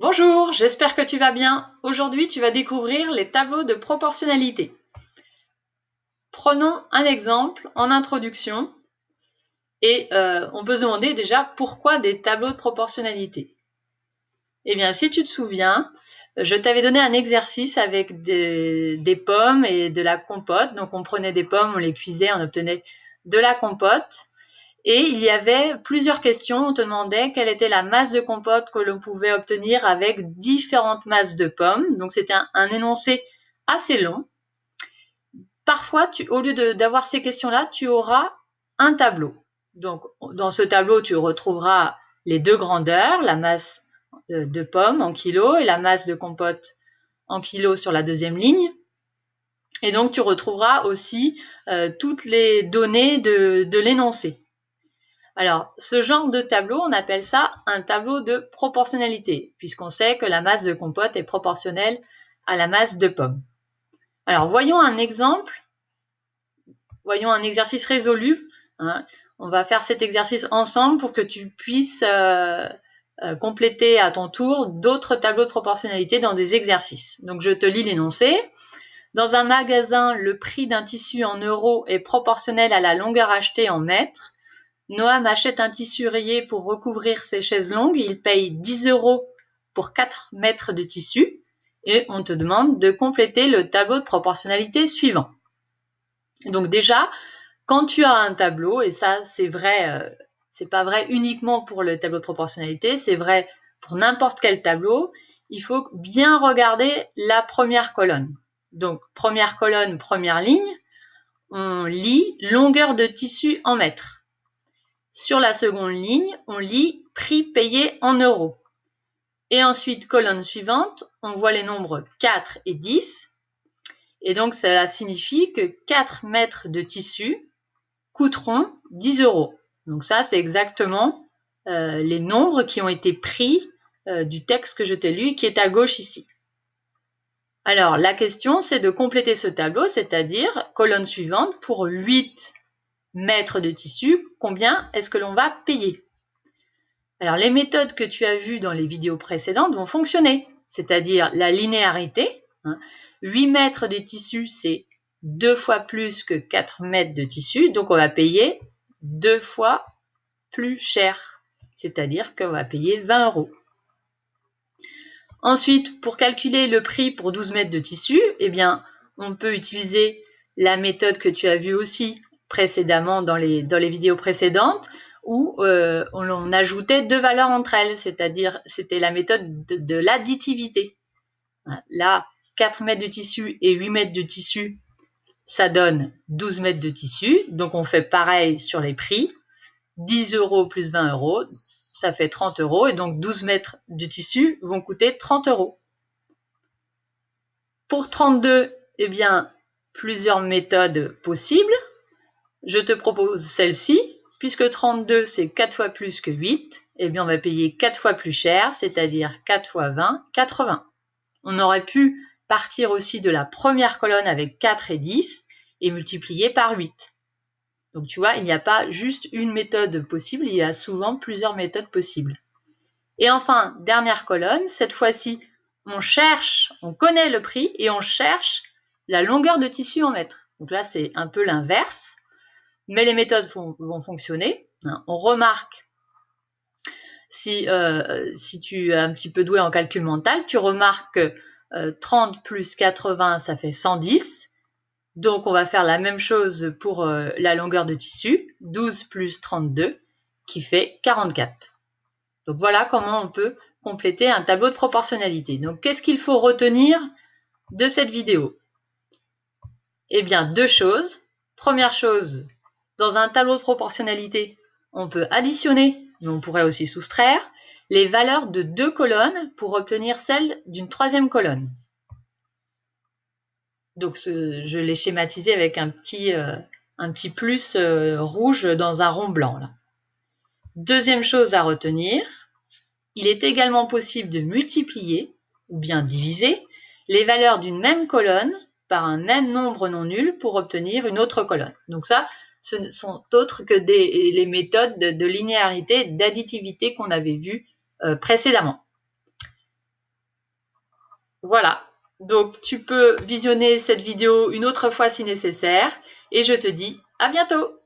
Bonjour, j'espère que tu vas bien. Aujourd'hui, tu vas découvrir les tableaux de proportionnalité. Prenons un exemple en introduction et on peut se demander déjà pourquoi des tableaux de proportionnalité. Eh bien, si tu te souviens, je t'avais donné un exercice avec des pommes et de la compote. Donc, on prenait des pommes, on les cuisait, on obtenait de la compote. Et il y avait plusieurs questions. On te demandait quelle était la masse de compote que l'on pouvait obtenir avec différentes masses de pommes. Donc, c'était un énoncé assez long. Parfois, au lieu d'avoir ces questions-là, tu auras un tableau. Donc, dans ce tableau, tu retrouveras les deux grandeurs, la masse de pommes en kilos et la masse de compote en kilos sur la deuxième ligne. Et donc, tu retrouveras aussi toutes les données de l'énoncé. Alors, ce genre de tableau, on appelle ça un tableau de proportionnalité, puisqu'on sait que la masse de compote est proportionnelle à la masse de pommes. Alors, voyons un exemple, voyons un exercice résolu. On va faire cet exercice ensemble pour que tu puisses compléter à ton tour d'autres tableaux de proportionnalité dans des exercices. Donc, je te lis l'énoncé. Dans un magasin, le prix d'un tissu en euros est proportionnel à la longueur achetée en mètres. Noam achète un tissu rayé pour recouvrir ses chaises longues. Il paye 10 € pour 4 mètres de tissu. Et on te demande de compléter le tableau de proportionnalité suivant. Donc déjà, quand tu as un tableau, et ça c'est vrai, c'est pas vrai uniquement pour le tableau de proportionnalité, c'est vrai pour n'importe quel tableau, il faut bien regarder la première colonne. Donc première colonne, première ligne, on lit longueur de tissu en mètres. Sur la seconde ligne, on lit prix payé en euros. Et ensuite, colonne suivante, on voit les nombres 4 et 10. Et donc, cela signifie que 4 mètres de tissu coûteront 10 €. Donc ça, c'est exactement les nombres qui ont été pris du texte que je t'ai lu, qui est à gauche ici. Alors, la question, c'est de compléter ce tableau, c'est-à-dire, colonne suivante, pour 8 mètres de tissu, combien est-ce que l'on va payer? Alors, les méthodes que tu as vues dans les vidéos précédentes vont fonctionner, c'est-à-dire la linéarité. 8 mètres de tissu, c'est 2 fois plus que 4 mètres de tissu, donc on va payer 2 fois plus cher, c'est-à-dire qu'on va payer 20 €. Ensuite, pour calculer le prix pour 12 mètres de tissu, eh bien, on peut utiliser la méthode que tu as vue aussi précédemment dans les vidéos précédentes, où on ajoutait deux valeurs entre elles, c'est-à-dire c'était la méthode de l'additivité. Là, 4 mètres de tissu et 8 mètres de tissu, ça donne 12 mètres de tissu, donc on fait pareil sur les prix, 10 € plus 20 €, ça fait 30 € et donc 12 mètres de tissu vont coûter 30 €. Pour 32, eh bien, plusieurs méthodes possibles. Je te propose celle-ci. Puisque 32, c'est 4 fois plus que 8, eh bien, on va payer 4 fois plus cher, c'est-à-dire 4 fois 20, 80. On aurait pu partir aussi de la première colonne avec 4 et 10 et multiplier par 8. Donc, tu vois, il n'y a pas juste une méthode possible, il y a souvent plusieurs méthodes possibles. Et enfin, dernière colonne, cette fois-ci, on connaît le prix et on cherche la longueur de tissu en mètres. Donc là, c'est un peu l'inverse, mais les méthodes vont fonctionner. On remarque, si tu es un petit peu doué en calcul mental, tu remarques que 30 plus 80, ça fait 110. Donc, on va faire la même chose pour la longueur de tissu, 12 plus 32, qui fait 44. Donc, voilà comment on peut compléter un tableau de proportionnalité. Donc, qu'est-ce qu'il faut retenir de cette vidéo? Eh bien, deux choses. Première chose, dans un tableau de proportionnalité, on peut additionner, mais on pourrait aussi soustraire, les valeurs de deux colonnes pour obtenir celle d'une troisième colonne. Donc, je l'ai schématisé avec un petit plus rouge dans un rond blanc. Là. Deuxième chose à retenir, il est également possible de multiplier ou bien diviser les valeurs d'une même colonne par un même nombre non nul pour obtenir une autre colonne. Donc ça, ce ne sont autres que les méthodes de linéarité et d'additivité qu'on avait vues précédemment. Voilà, donc tu peux visionner cette vidéo une autre fois si nécessaire et je te dis à bientôt!